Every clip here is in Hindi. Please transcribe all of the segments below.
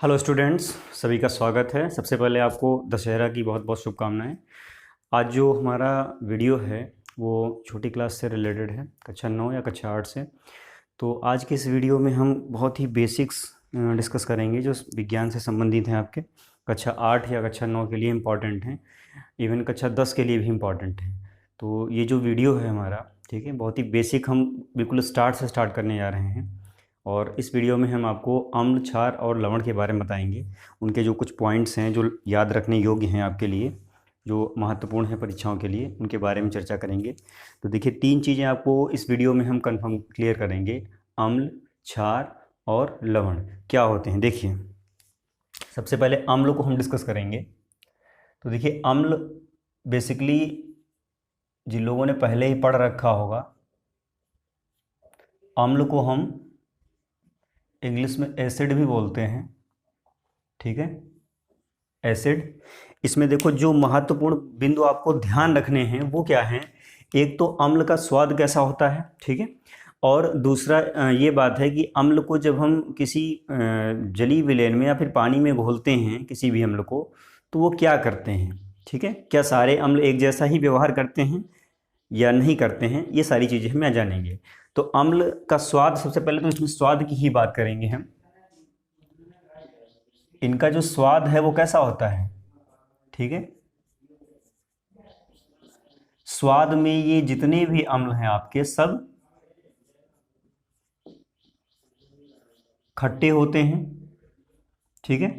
हेलो स्टूडेंट्स, सभी का स्वागत है। सबसे पहले आपको दशहरा की बहुत बहुत शुभकामनाएं। आज जो हमारा वीडियो है वो छोटी क्लास से रिलेटेड है, कक्षा 9 या कक्षा 8 से। तो आज के इस वीडियो में हम बहुत ही बेसिक्स डिस्कस करेंगे जो विज्ञान से संबंधित हैं, आपके कक्षा 8 या कक्षा 9 के लिए इम्पॉर्टेंट हैं, इवन कक्षा 10 के लिए भी इम्पॉर्टेंट हैं। तो ये जो वीडियो है हमारा, ठीक है, बहुत ही बेसिक हम बिल्कुल स्टार्ट से स्टार्ट करने जा रहे हैं। और इस वीडियो में हम आपको अम्ल, क्षार और लवण के बारे में बताएंगे। उनके जो कुछ पॉइंट्स हैं जो याद रखने योग्य हैं आपके लिए, जो महत्वपूर्ण हैं परीक्षाओं के लिए, उनके बारे में चर्चा करेंगे। तो देखिए, 3 चीज़ें आपको इस वीडियो में हम कंफर्म क्लियर करेंगे। अम्ल, क्षार और लवण क्या होते हैं। देखिए, सबसे पहले अम्ल को हम डिस्कस करेंगे। तो देखिए, अम्ल बेसिकली जिन लोगों ने पहले ही पढ़ रखा होगा, अम्ल को हम इंग्लिश में एसिड भी बोलते हैं, ठीक है, एसिड। इसमें देखो, जो महत्वपूर्ण बिंदु आपको ध्यान रखने हैं वो क्या हैं। एक तो अम्ल का स्वाद कैसा होता है, ठीक है, और दूसरा ये बात है कि अम्ल को जब हम किसी जलीय विलयन में या फिर पानी में घोलते हैं किसी भी अम्ल को, तो वो क्या करते हैं, ठीक है, क्या सारे अम्ल एक जैसा ही व्यवहार करते हैं या नहीं करते हैं, ये सारी चीज़ें हम यहाँ जानेंगे। तो अम्ल का स्वाद, सबसे पहले तो इसमें स्वाद की ही बात करेंगे हम। इनका जो स्वाद है वो कैसा होता है, ठीक है। स्वाद में ये जितने भी अम्ल हैं आपके, सब खट्टे होते हैं, ठीक है।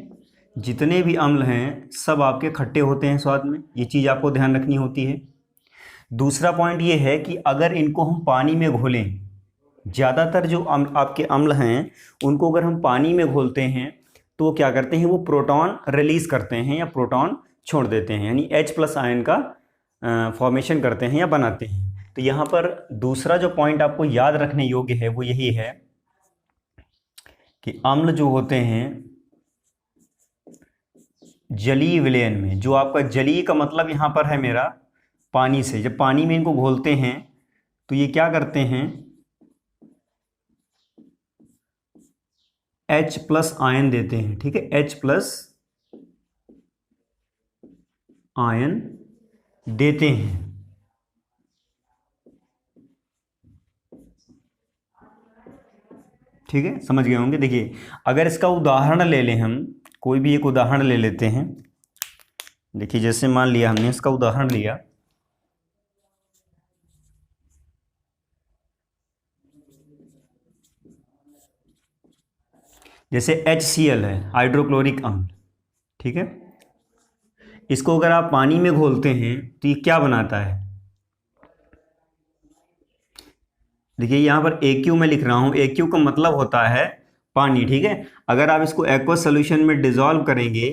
जितने भी अम्ल हैं सब आपके खट्टे होते हैं स्वाद में, ये चीज़ आपको ध्यान रखनी होती है। दूसरा पॉइंट ये है कि अगर इनको हम पानी में घोलें, ज़्यादातर जो आपके अम्ल हैं उनको अगर हम पानी में घोलते हैं तो वो क्या करते हैं, वो प्रोटॉन रिलीज़ करते हैं या प्रोटॉन छोड़ देते हैं, यानी H+ आयन का फॉर्मेशन करते हैं या बनाते हैं। तो यहाँ पर दूसरा जो पॉइंट आपको याद रखने योग्य है वो यही है कि अम्ल जो होते हैं जलीय विलयन में, जो आपका जलीय का मतलब यहाँ पर है मेरा पानी से, जब पानी में इनको घोलते हैं तो ये क्या करते हैं, H+ आयन देते हैं, ठीक है, H+ आयन देते हैं। ठीक है, समझ गए होंगे। देखिए, अगर इसका उदाहरण ले लें, हम कोई भी एक उदाहरण ले लेते हैं। देखिए, जैसे मान लिया हमने इसका उदाहरण लिया, जैसे HCl है, हाइड्रोक्लोरिक अम्ल, ठीक है। इसको अगर आप पानी में घोलते हैं तो ये क्या बनाता है। देखिए, यहाँ पर AQ में लिख रहा हूँ, AQ का मतलब होता है पानी, ठीक है। अगर आप इसको एक्वस सोल्यूशन में डिजोल्व करेंगे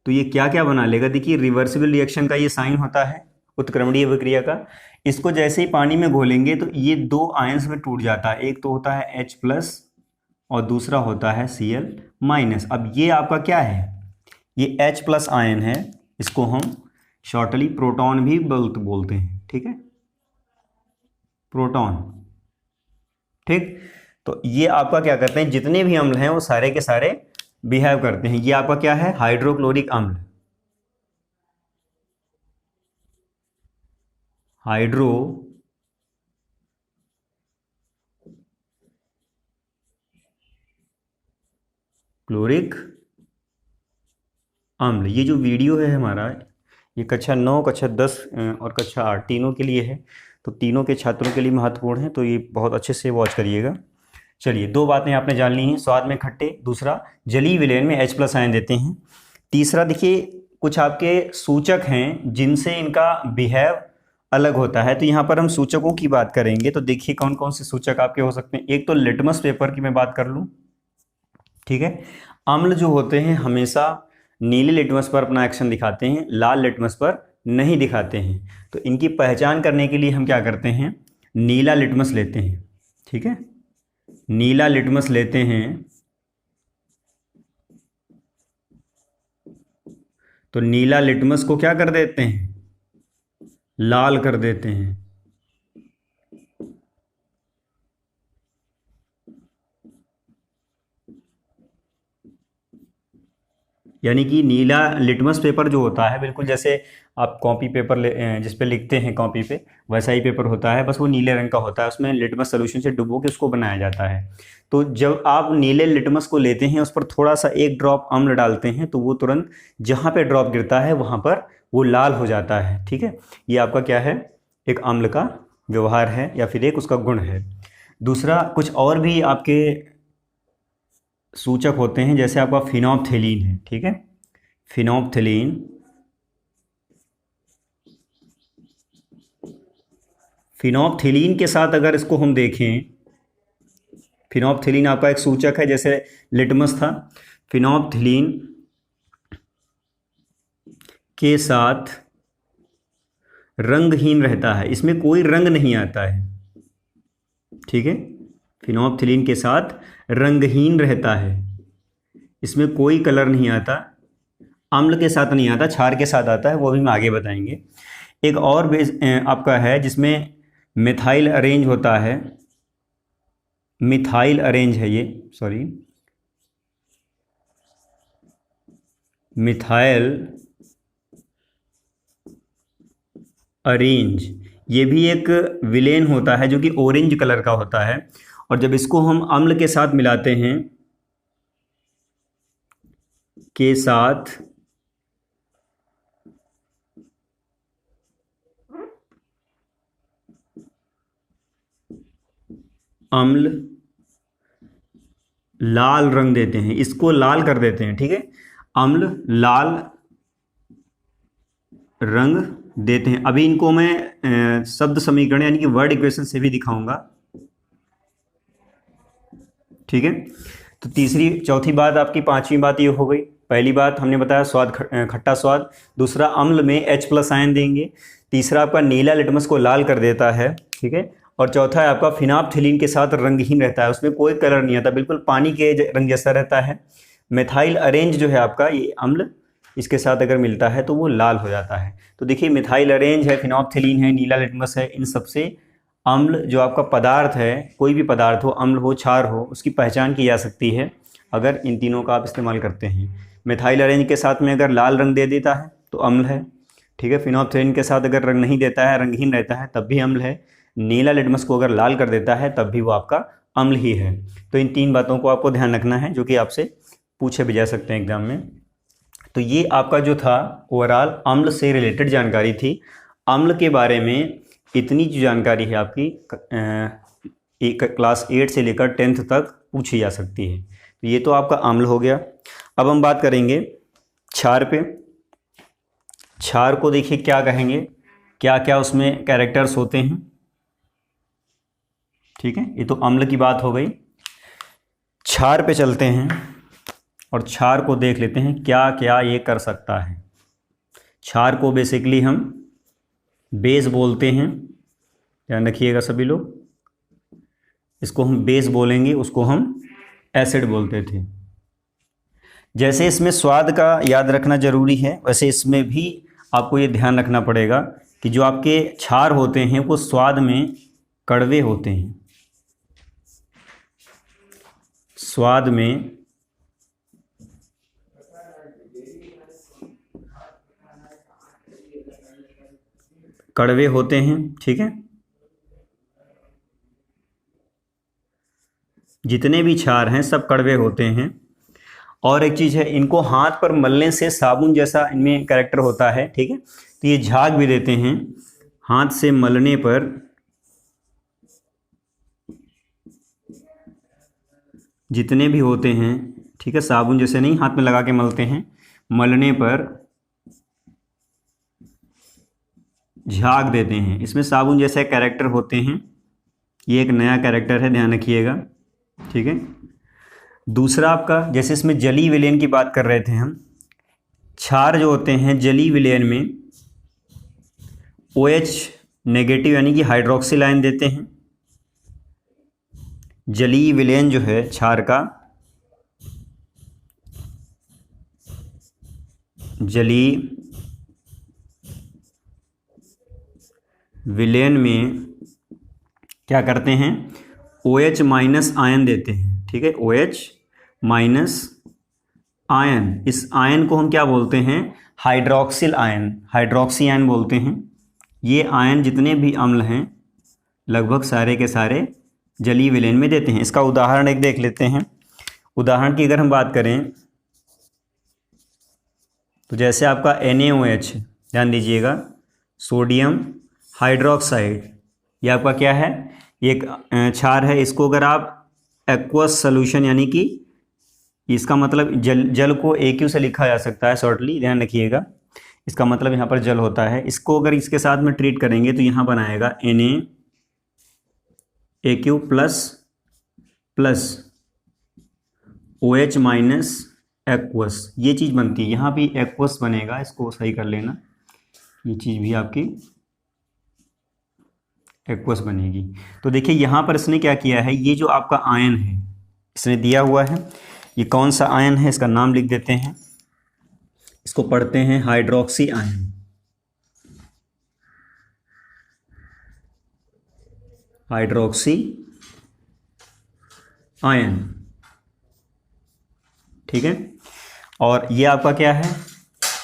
तो ये क्या क्या बना लेगा। देखिए, रिवर्सिबल रिएक्शन का ये साइन होता है, उत्क्रमणीय अभिक्रिया का। इसको जैसे ही पानी में घोलेंगे तो ये 2 आयंस में टूट जाता है, एक तो होता है H+ और दूसरा होता है Cl-। अब ये आपका क्या है, ये H+ आयन है, इसको हम शॉर्टली प्रोटॉन भी बोलते हैं, ठीक है, प्रोटॉन, ठीक। तो ये आपका क्या करते हैं, जितने भी अम्ल हैं वो सारे के सारे बिहेव करते हैं। ये आपका क्या है, हाइड्रोक्लोरिक अम्ल, हाइड्रो क्लोरिक अम्ल। ये जो वीडियो है हमारा, ये कक्षा 9, कक्षा 10 और कक्षा 8 तीनों के लिए है, तो तीनों के छात्रों के लिए महत्वपूर्ण है, तो ये बहुत अच्छे से वॉच करिएगा। चलिए, 2 बातें आपने जान ली हैं, स्वाद में खट्टे, दूसरा जलीय विलयन में H+ आयन देते हैं। तीसरा, देखिए, कुछ आपके सूचक हैं जिनसे इनका बिहेव अलग होता है। तो यहाँ पर हम सूचकों की बात करेंगे। तो देखिए, कौन कौन से सूचक आपके हो सकते हैं। एक तो लिटमस पेपर की मैं बात कर लूँ, ठीक है। अम्ल जो होते हैं हमेशा नीले लिटमस पर अपना एक्शन दिखाते हैं, लाल लिटमस पर नहीं दिखाते हैं। तो इनकी पहचान करने के लिए हम क्या करते हैं, नीला लिटमस लेते हैं। ठीक है, नीला लिटमस लेते हैं तो नीला लिटमस को क्या कर देते हैं, लाल कर देते हैं। यानी कि नीला लिटमस पेपर जो होता है, बिल्कुल जैसे आप कॉपी पेपर जिस पे लिखते हैं कॉपी पे, वैसा ही पेपर होता है, बस वो नीले रंग का होता है। उसमें लिटमस सोल्यूशन से डुबो के उसको बनाया जाता है। तो जब आप नीले लिटमस को लेते हैं, उस पर थोड़ा सा एक ड्रॉप अम्ल डालते हैं, तो वो तुरंत जहाँ पे ड्रॉप गिरता है वहाँ पर वो लाल हो जाता है। ठीक है, ये आपका क्या है, एक अम्ल का व्यवहार है या फिर एक उसका गुण है। दूसरा, कुछ और भी आपके सूचक होते हैं, जैसे आपका फिनोप्थेलीन है। ठीक है, फिनोप्थेलीन, फिनोप्थेलीन के साथ अगर इसको हम देखें, फिनोप्थेलीन आपका एक सूचक है, जैसे लिटमस था। फिनोप्थेलीन के साथ रंगहीन रहता है, इसमें कोई रंग नहीं आता है। ठीक है, फिनोप्थेलीन के साथ रंगहीन रहता है, इसमें कोई कलर नहीं आता, अम्ल के साथ नहीं आता, क्षार के साथ आता है, वो भी हम आगे बताएंगे। एक और बेस आपका है जिसमें मिथाइल अरेंज होता है, मिथाइल अरेंज है ये, सॉरी, मिथाइल अरेंज, ये भी एक विलेन होता है जो कि ऑरेंज कलर का होता है। और जब इसको हम अम्ल के साथ मिलाते हैं, के साथ अम्ल लाल रंग देते हैं, इसको लाल कर देते हैं। ठीक है, अम्ल लाल रंग देते हैं। अभी इनको मैं शब्द समीकरण यानी कि वर्ड इक्वेशन से भी दिखाऊंगा। ठीक है, तो तीसरी चौथी बात आपकी, पांचवी बात ये हो गई। पहली बात हमने बताया स्वाद, खट्टा स्वाद। दूसरा, अम्ल में H+ आयन देंगे। तीसरा, आपका नीला लिटमस को लाल कर देता है। ठीक है, और चौथा है आपका फिनोप्थेलीन के साथ रंगहीन रहता है, उसमें कोई कलर नहीं आता, बिल्कुल पानी के रंग जैसा रहता है। मिथाइल अरेंज जो है आपका, ये अम्ल इसके साथ अगर मिलता है तो वो लाल हो जाता है। तो देखिए, मिथाइल अरेंज है, फिनोप्थेलीन है, नीला लिटमस है, इन सबसे अम्ल जो आपका पदार्थ है, कोई भी पदार्थ हो, अम्ल हो, क्षार हो, उसकी पहचान की जा सकती है अगर इन तीनों का आप इस्तेमाल करते हैं। मिथाइल अरेंज के साथ में अगर लाल रंग दे देता है तो अम्ल है। ठीक है, फिनोप्थेलीन के साथ अगर रंग नहीं देता है, रंगहीन रहता है, तब भी अम्ल है। नीला लिटमस को अगर लाल कर देता है तब भी वो आपका अम्ल ही है। तो इन तीन बातों को आपको ध्यान रखना है, जो कि आपसे पूछे भी जा सकते हैं एग्जाम में। तो ये आपका जो था ओवरऑल अम्ल से रिलेटेड जानकारी थी। अम्ल के बारे में इतनी जो जानकारी है आपकी एक क्लास 8 से लेकर 10th तक पूछी जा सकती है। तो ये तो आपका अम्ल हो गया। अब हम बात करेंगे क्षार पे। क्षार को देखिए क्या कहेंगे, क्या क्या उसमें कैरेक्टर्स होते हैं। ठीक है, ये तो अम्ल की बात हो गई। क्षार पे चलते हैं और क्षार को देख लेते हैं क्या क्या ये कर सकता है। क्षार को बेसिकली हम बेस बोलते हैं, ध्यान रखिएगा सभी लोग। इसको हम बेस बोलेंगे, उसको हम एसिड बोलते थे। जैसे इसमें स्वाद का याद रखना जरूरी है, वैसे इसमें भी आपको ये ध्यान रखना पड़ेगा कि जो आपके क्षार होते हैं वो स्वाद में कड़वे होते हैं, स्वाद में कड़वे होते हैं। ठीक है, जितने भी क्षार हैं सब कड़वे होते हैं। और एक चीज़ है, इनको हाथ पर मलने से साबुन जैसा इनमें कैरेक्टर होता है। ठीक है, तो ये झाग भी देते हैं, हाथ से मलने पर जितने भी होते हैं, ठीक है, साबुन जैसे नहीं, हाथ में लगा के मलते हैं, मलने पर झाग देते हैं, इसमें साबुन जैसे कैरेक्टर होते हैं। ये एक नया कैरेक्टर है, ध्यान रखिएगा। ठीक है, दूसरा आपका, जैसे इसमें जलीय विलयन की बात कर रहे थे हम, क्षार जो होते हैं जलीय विलयन में OH नेगेटिव यानी कि हाइड्रोक्सिल आयन देते हैं। जलीय विलयन जो है क्षार का, जलीय विलयन में क्या करते हैं, OH माइनस आयन देते हैं। ठीक है, OH माइनस आयन, इस आयन को हम क्या बोलते हैं, हाइड्रोक्सिल आयन, हाइड्रोक्सी आयन बोलते हैं। ये आयन जितने भी अम्ल हैं लगभग सारे के सारे जलीय विलयन में देते हैं। इसका उदाहरण एक देख लेते हैं। उदाहरण की अगर हम बात करें तो जैसे आपका NaOH, ध्यान दीजिएगा, सोडियम हाइड्रोक्साइड, ये आपका क्या है, एक क्षार है। इसको अगर आप एक्वस सॉल्यूशन यानी कि इसका मतलब जल को AQ से लिखा जा सकता है शॉर्टली, ध्यान रखिएगा, इसका मतलब यहाँ पर जल होता है। इसको अगर इसके साथ में ट्रीट करेंगे तो यहाँ बनाएगा NaAQ plus OH minus aqueous, ये चीज़ बनती है। यहाँ भी एक्वस बनेगा, इसको सही कर लेना, ये चीज़ भी आपकी एक्वस बनेगी। तो देखिए यहाँ पर इसने क्या किया है, ये जो आपका आयन है इसने दिया हुआ है, ये कौन सा आयन है, इसका नाम लिख देते हैं, इसको पढ़ते हैं हाइड्रोक्सी आयन। हाइड्रोक्सी आयन, ठीक है। और ये आपका क्या है,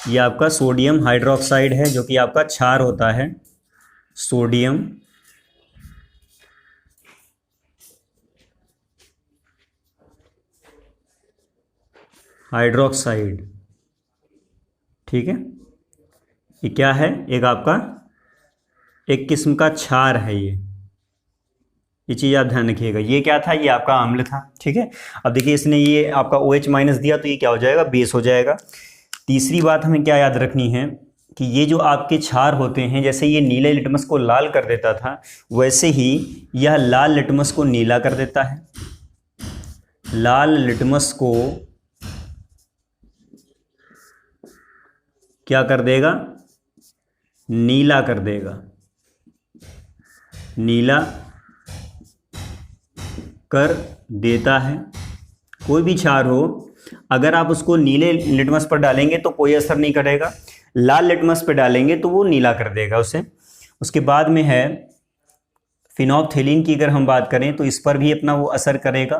ये आपका सोडियम हाइड्रोक्साइड है, जो कि आपका क्षार होता है, सोडियम हाइड्रोक्साइड। ठीक है, ये क्या है, एक आपका एक किस्म का क्षार है। ये चीज़ आप ध्यान रखिएगा। ये क्या था, ये आपका अम्ल था। ठीक है, अब देखिए इसने ये आपका OH माइनस दिया तो ये क्या हो जाएगा, बेस हो जाएगा। तीसरी बात हमें क्या याद रखनी है कि ये जो आपके क्षार होते हैं, जैसे ये नीले लिटमस को लाल कर देता था, वैसे ही यह लाल लिटमस को नीला कर देता है। लाल लिटमस को क्या कर देगा, नीला कर देगा, नीला कर देता है। कोई भी क्षार हो, अगर आप उसको नीले लिटमस पर डालेंगे तो कोई असर नहीं करेगा, लाल लिटमस पर डालेंगे तो वो नीला कर देगा उसे। उसके बाद में है फिनोप्थेलीन की, अगर हम बात करें तो इस पर भी अपना वो असर करेगा।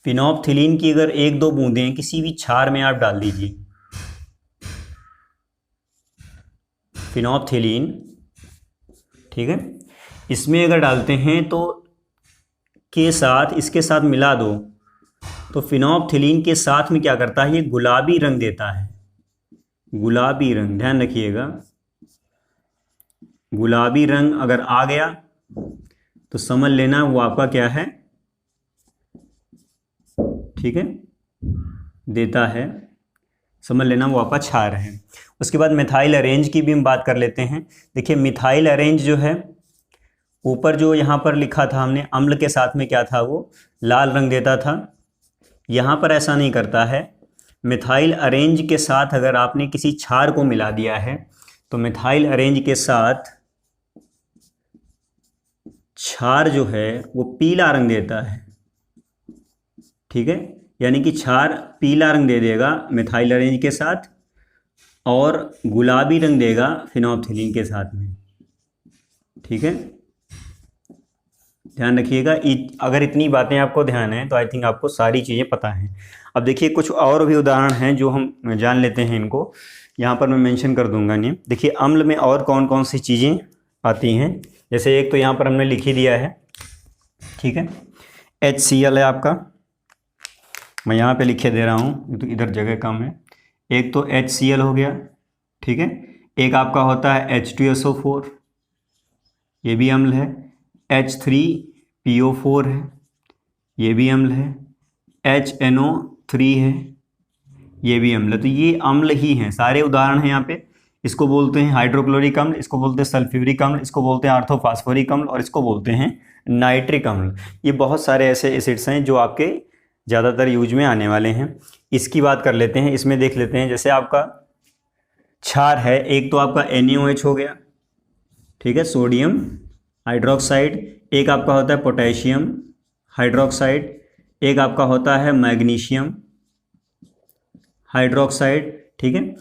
फिनोप्थेलीन की अगर 1-2 बूंदें किसी भी क्षार में आप डाल दीजिए, फिनोप्थेलीन, ठीक है, इसमें अगर डालते हैं तो के साथ इसके साथ मिला दो तो फिनोप्थेलीन के साथ में क्या करता है, ये गुलाबी रंग देता है। गुलाबी रंग, ध्यान रखिएगा, गुलाबी रंग अगर आ गया तो समझ लेना वो आपका क्या है, ठीक है, देता है, समझ लेना वो आपका क्षार है। उसके बाद मिथाइल अरेंज की भी हम बात कर लेते हैं। देखिए मिथाइल अरेंज जो है, ऊपर जो यहाँ पर लिखा था हमने, अम्ल के साथ में क्या था, वो लाल रंग देता था। यहाँ पर ऐसा नहीं करता है। मिथाइल अरेंज के साथ अगर आपने किसी क्षार को मिला दिया है तो मिथाइल अरेंज के साथ क्षार जो है वो पीला रंग देता है। ठीक है, यानी कि क्षार पीला रंग दे देगा मिथाइल अरेंज के साथ और गुलाबी रंग देगा फिनोप्थेलीन के साथ में। ठीक है, ध्यान रखिएगा। अगर इतनी बातें आपको ध्यान है तो आई थिंक आपको सारी चीज़ें पता हैं। अब देखिए कुछ और भी उदाहरण हैं जो हम जान लेते हैं, इनको यहाँ पर मैं मेंशन कर दूंगा नहीं। देखिए अम्ल में और कौन कौन सी चीज़ें आती हैं, जैसे एक तो यहाँ पर हमने लिख ही दिया है, ठीक है, HCl है आपका, मैं यहाँ पे लिखे दे रहा हूँ तो इधर जगह कम है। एक तो HCl हो गया, ठीक है। एक आपका होता है H2SO4, ये भी अम्ल है। H3PO4 है, ये भी अम्ल है। HNO3 है, ये भी अम्ल है। तो ये अम्ल ही हैं, सारे उदाहरण हैं यहाँ पे। इसको बोलते हैं हाइड्रोक्लोरिक अम्ल, इसको बोलते हैं सल्फ्यूरिक अम्ल, इसको बोलते हैं ऑर्थोफॉस्फोरिक अम्ल और इसको बोलते हैं नाइट्रिक अम्ल। ये बहुत सारे ऐसे एसिड्स हैं जो आपके ज़्यादातर यूज में आने वाले हैं। इसकी बात कर लेते हैं, इसमें देख लेते हैं, जैसे आपका क्षार है, एक तो आपका NaOH हो गया, ठीक है, सोडियम हाइड्रोक्साइड, एक आपका होता है पोटेशियम हाइड्रोक्साइड, एक आपका होता है मैग्नीशियम हाइड्रोक्साइड, ठीक है,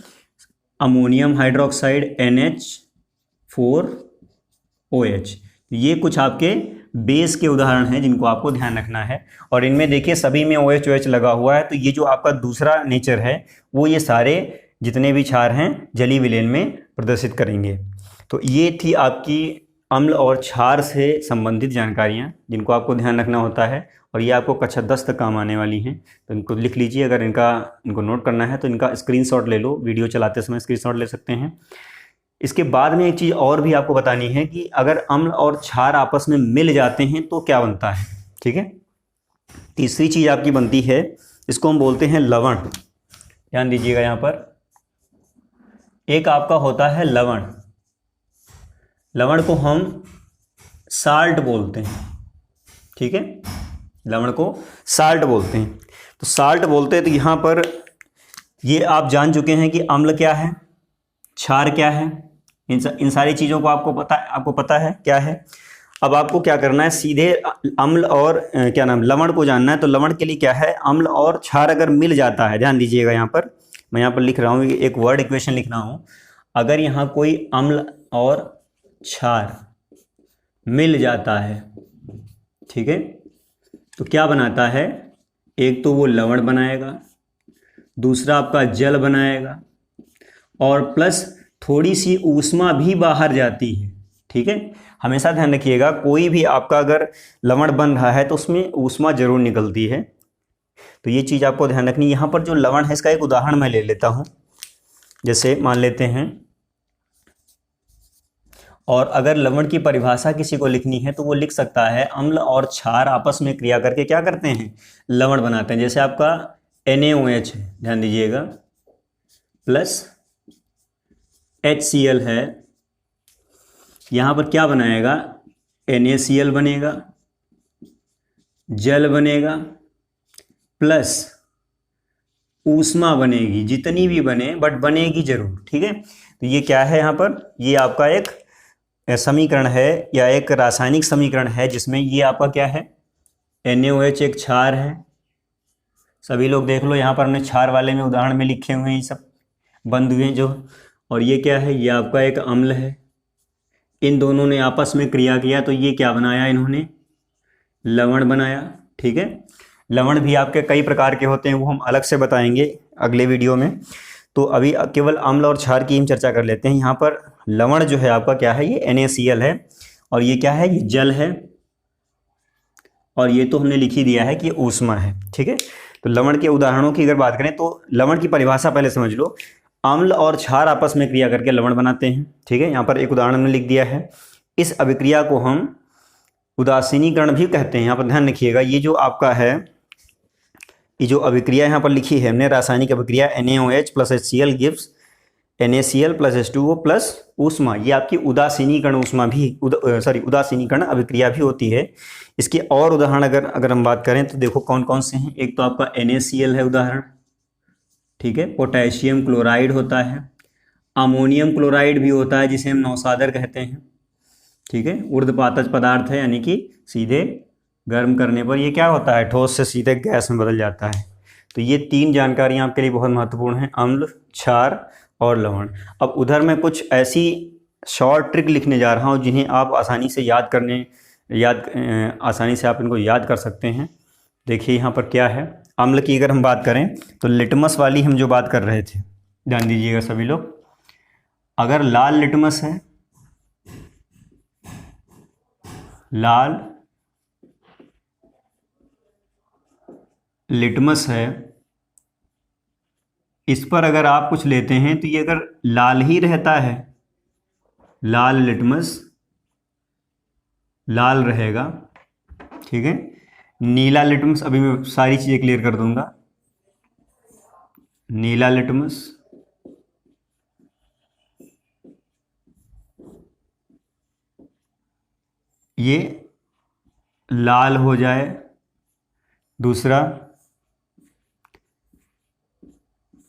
अमोनियम हाइड्रोक्साइड NH4OH। ये कुछ आपके बेस के उदाहरण हैं जिनको आपको ध्यान रखना है। और इनमें देखिए सभी में OH लगा हुआ है, तो ये जो आपका दूसरा नेचर है वो ये सारे जितने भी क्षार हैं जलीय विलयन में प्रदर्शित करेंगे। तो ये थी आपकी अम्ल और क्षार से संबंधित जानकारियाँ जिनको आपको ध्यान रखना होता है, और ये आपको कक्षा 10 तक काम आने वाली हैं। तो इनको लिख लीजिए, अगर इनको नोट करना है तो इनका स्क्रीनशॉट ले लो, वीडियो चलाते समय स्क्रीनशॉट ले सकते हैं। इसके बाद में एक चीज़ और भी आपको बतानी है कि अगर अम्ल और क्षार आपस में मिल जाते हैं तो क्या बनता है, ठीक है। तीसरी चीज़ आपकी बनती है, इसको हम बोलते हैं लवण। ध्यान दीजिएगा, यहाँ पर एक आपका होता है लवण, लवण को हम साल्ट बोलते हैं, ठीक है, लवण को साल्ट बोलते हैं। तो साल्ट बोलते हैं, तो यहाँ पर ये आप जान चुके हैं कि अम्ल क्या है, क्षार क्या है, इन सारी चीज़ों को आपको पता है क्या है। अब आपको क्या करना है, सीधे अम्ल और लवण को जानना है। तो लवण के लिए क्या है, अम्ल और क्षार अगर मिल जाता है, ध्यान दीजिएगा, यहाँ पर मैं यहाँ पर लिख रहा हूँ, एक वर्ड इक्वेशन लिख रहा हूँ। अगर यहाँ कोई अम्ल और क्षार मिल जाता है, ठीक है, तो क्या बनाता है, एक तो वो लवण बनाएगा, दूसरा आपका जल बनाएगा, और प्लस थोड़ी सी ऊष्मा भी बाहर जाती है, ठीक है। हमेशा ध्यान रखिएगा, कोई भी आपका अगर लवण बन रहा है तो उसमें ऊष्मा जरूर निकलती है, तो ये चीज़ आपको ध्यान रखनी। यहाँ पर जो लवण है इसका एक उदाहरण मैं ले लेता हूँ, जैसे मान लेते हैं, और अगर लवण की परिभाषा किसी को लिखनी है तो वो लिख सकता है, अम्ल और क्षार आपस में क्रिया करके क्या करते हैं, लवण बनाते हैं। जैसे आपका NaOH है, ध्यान दीजिएगा, प्लस HCl है, यहाँ पर क्या बनाएगा, NaCl बनेगा, जल बनेगा, प्लस ऊष्मा बनेगी, जितनी भी बने बट बनेगी जरूर, ठीक है। तो ये क्या है, यहाँ पर ये आपका एक समीकरण है या एक रासायनिक समीकरण है जिसमें ये आपका क्या है, NaOH एक क्षार है। सभी लोग देख लो, यहाँ पर हमने क्षार वाले में उदाहरण में लिखे हुए हैं, ये सब बंद हुए जो, और ये क्या है, ये आपका एक अम्ल है। इन दोनों ने आपस में क्रिया किया तो ये क्या बनाया, इन्होंने लवण बनाया, ठीक है। लवण भी आपके कई प्रकार के होते हैं, वो हम अलग से बताएंगे अगले वीडियो में। तो अभी केवल अम्ल और क्षार की हम चर्चा कर लेते हैं। यहाँ पर लवण जो है आपका क्या है, ये NaCl है, और ये क्या है, ये जल है, और ये तो हमने लिख ही दिया है कि ऊष्मा है, ठीक है। तो लवण के उदाहरणों की अगर बात करें तो लवण की परिभाषा पहले समझ लो, अम्ल और क्षार आपस में क्रिया करके लवण बनाते हैं, ठीक है। यहाँ पर एक उदाहरण में लिख दिया है। इस अभिक्रिया को हम उदासीनीकरण भी कहते हैं। यहाँ पर ध्यान रखिएगा, ये जो आपका है, ये जो अभिक्रिया यहाँ पर लिखी है हमने, रासायनिक अभिक्रिया NaOH plus HCl gives NaCl plus H2O plus ऊष्मा, ये आपकी उदासीनीकरण ऊष्मा भी उदासीनीकरण अभिक्रिया भी होती है। इसके और उदाहरण अगर हम बात करें तो देखो कौन कौन से हैं। एक तो आपका NaCl है उदाहरण, ठीक है, पोटेशियम क्लोराइड होता है, अमोनियम क्लोराइड भी होता है जिसे हम नौसादर कहते हैं, ठीक है, ऊर्ध्वपातज पदार्थ है, यानी कि सीधे गर्म करने पर ये क्या होता है, ठोस से सीधे गैस में बदल जाता है। तो ये तीन जानकारियाँ आपके लिए बहुत महत्वपूर्ण हैं, अम्ल, क्षार और लवण। अब उधर मैं कुछ ऐसी शॉर्ट ट्रिक लिखने जा रहा हूँ जिन्हें आप आसानी से आसानी से आप इनको याद कर सकते हैं। देखिए यहाँ पर क्या है, अम्ल की अगर हम बात करें तो लिटमस वाली हम जो बात कर रहे थे, ध्यान दीजिएगा सभी लोग, अगर लाल लिटमस है, लाल लिटमस है, इस पर अगर आप कुछ लेते हैं तो ये अगर लाल ही रहता है, लाल लिटमस लाल रहेगा, ठीक है। नीला लिटमस, अभी मैं सारी चीज़ें क्लियर कर दूंगा, नीला लिटमस, ये लाल हो जाए, दूसरा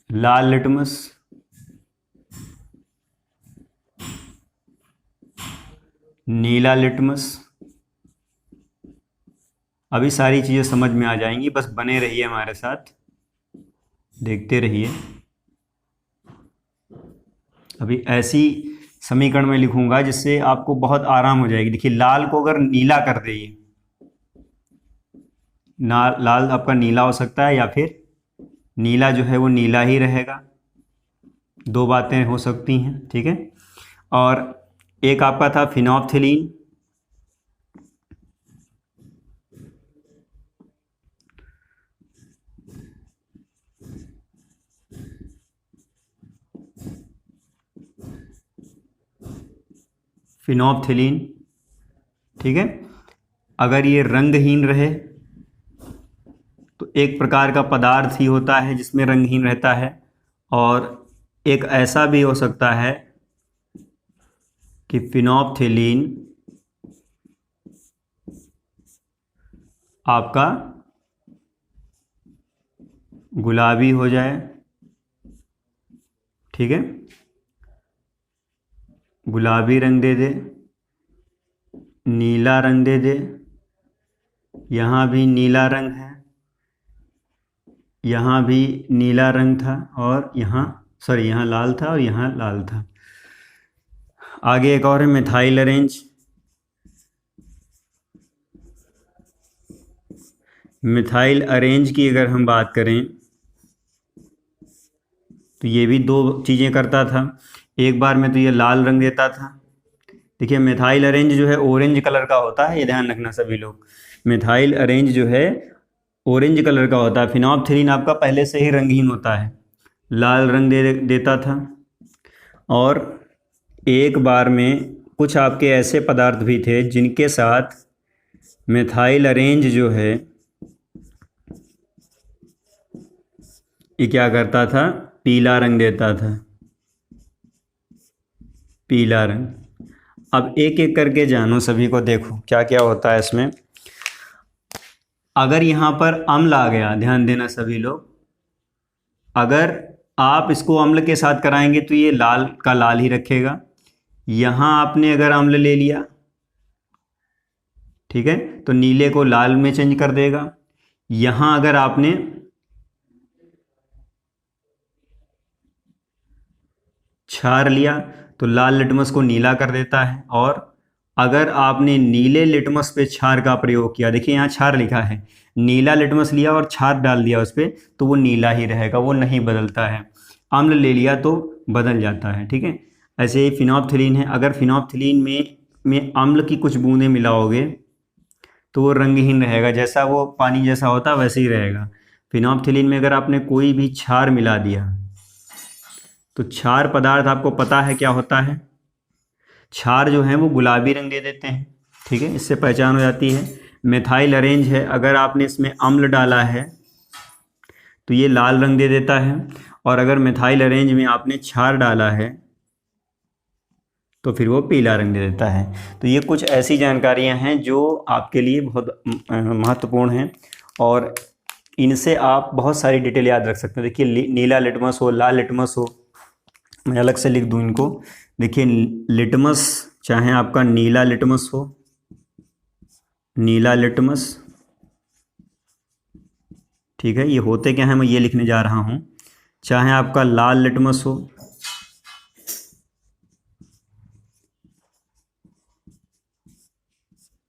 लाल लिटमस, नीला लिटमस। अभी सारी चीज़ें समझ में आ जाएंगी, बस बने रहिए हमारे साथ, देखते रहिए। अभी ऐसी समीकरण में लिखूंगा जिससे आपको बहुत आराम हो जाएगी। देखिए लाल को अगर नीला कर दे, लाल आपका नीला हो सकता है या फिर नीला जो है वो नीला ही रहेगा, दो बातें हो सकती हैं, ठीक है। और एक आपका था फिनोप्थिलीन, फिनोप्थिलीन, ठीक है। अगर ये रंगहीन रहे तो एक प्रकार का पदार्थ ही होता है जिसमें रंगहीन रहता है, और एक ऐसा भी हो सकता है कि फिनोप्थिलीन आपका गुलाबी हो जाए, ठीक है, गुलाबी रंग दे दे, नीला रंग दे दे, यहाँ भी नीला रंग है, यहाँ भी नीला रंग था, और यहाँ यहाँ लाल था और यहाँ लाल था। आगे एक और है मिथाइल अरेंज। मिथाइल अरेंज की अगर हम बात करें तो ये भी दो चीज़ें करता था। एक बार में तो ये लाल रंग देता था। देखिए मिथाइल अरेंज जो है ऑरेंज कलर का होता है, ये ध्यान रखना सभी लोग। मिथाइल अरेंज जो है ऑरेंज कलर का होता है। फिनोप्थिलीन आपका पहले से ही रंगहीन होता है, लाल रंग देता था। और एक बार में कुछ आपके ऐसे पदार्थ भी थे जिनके साथ मिथाइल अरेंज जो है ये क्या करता था, पीला रंग देता था, पीला रंग। अब एक एक करके जानो सभी को, देखो क्या क्या होता है इसमें। अगर यहाँ पर अम्ल आ गया, ध्यान देना सभी लोग, अगर आप इसको अम्ल के साथ कराएंगे तो ये लाल का लाल ही रखेगा। यहाँ आपने अगर अम्ल ले लिया, ठीक है, तो नीले को लाल में चेंज कर देगा। यहाँ अगर आपने क्षार लिया तो लाल लिटमस को नीला कर देता है। और अगर आपने नीले लिटमस पे क्षार का प्रयोग किया, देखिए यहाँ क्षार लिखा है, नीला लिटमस लिया और क्षार डाल दिया उस पर, तो वो नीला ही रहेगा, वो नहीं बदलता है। अम्ल ले लिया तो बदल जाता है, ठीक है। ऐसे ही फिनोप्थिलीन है, अगर फिनोप्थिलीन में अम्ल की कुछ बूंदें मिलाओगे तो वो रंगहीन रहेगा, जैसा वो पानी जैसा होता है वैसे ही रहेगा। फिनोप्थिलीन में अगर आपने कोई भी क्षार मिला दिया तो क्षार पदार्थ आपको पता है क्या होता है, क्षार जो है वो गुलाबी रंग दे देते हैं, ठीक है, इससे पहचान हो जाती है। मिथाइल अरेंज है, अगर आपने इसमें अम्ल डाला है तो ये लाल रंग दे देता है, और अगर मिथाइल अरेंज में आपने क्षार डाला है तो फिर वो पीला रंग दे देता है। तो ये कुछ ऐसी जानकारियां हैं जो आपके लिए बहुत महत्वपूर्ण हैं, और इनसे आप बहुत सारी डिटेल याद रख सकते हैं। देखिए नीला लिटमस हो, लाल लिटमस हो, मैं अलग से लिख दूं इनको। देखिए लिटमस, चाहे आपका नीला लिटमस हो, नीला लिटमस, ठीक है, ये होते क्या है मैं ये लिखने जा रहा हूं। चाहे आपका लाल लिटमस हो,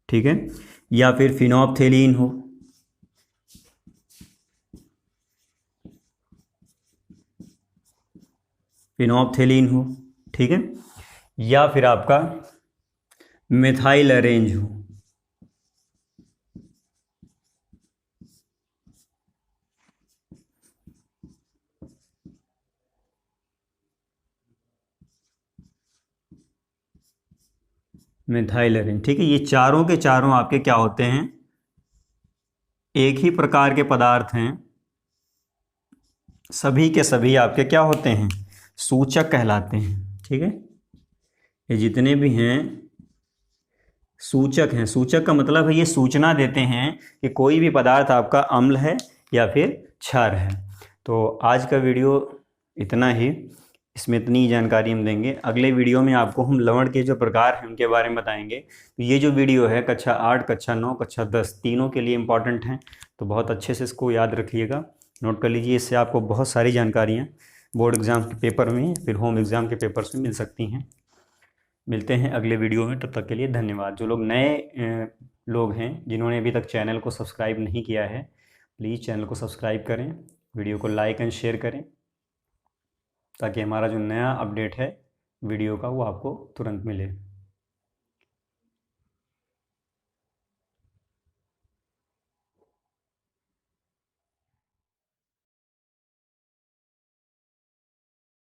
ठीक है, या फिर फिनोप्थिलीन हो, फिनोप्थिलीन हो, ठीक है, या फिर आपका मिथाइल अरेंज हो, मिथाइल अरेंज, ठीक है। ये चारों के चारों आपके क्या होते हैं, एक ही प्रकार के पदार्थ हैं, सभी के सभी आपके क्या होते हैं, सूचक कहलाते हैं, ठीक है। ये जितने भी हैं सूचक हैं। सूचक का मतलब है ये सूचना देते हैं कि कोई भी पदार्थ आपका अम्ल है या फिर क्षार है। तो आज का वीडियो इतना ही। इसमें इतनी जानकारी हम देंगे। अगले वीडियो में आपको हम लवण के जो प्रकार हैं उनके बारे में बताएंगे। तो ये जो वीडियो है कक्षा 8, कक्षा 9, कक्षा 10 तीनों के लिए इम्पॉर्टेंट हैं, तो बहुत अच्छे से इसको याद रखिएगा, नोट कर लीजिए। इससे आपको बहुत सारी जानकारियाँ बोर्ड एग्ज़ाम के पेपर में, फिर होम एग्ज़ाम के पेपर्स में मिल सकती हैं। मिलते हैं अगले वीडियो में, तब तक के लिए धन्यवाद। जो लोग नए लोग हैं जिन्होंने अभी तक चैनल को सब्सक्राइब नहीं किया है, प्लीज़ चैनल को सब्सक्राइब करें, वीडियो को लाइक एंड शेयर करें, ताकि हमारा जो नया अपडेट है वीडियो का वो आपको तुरंत मिले।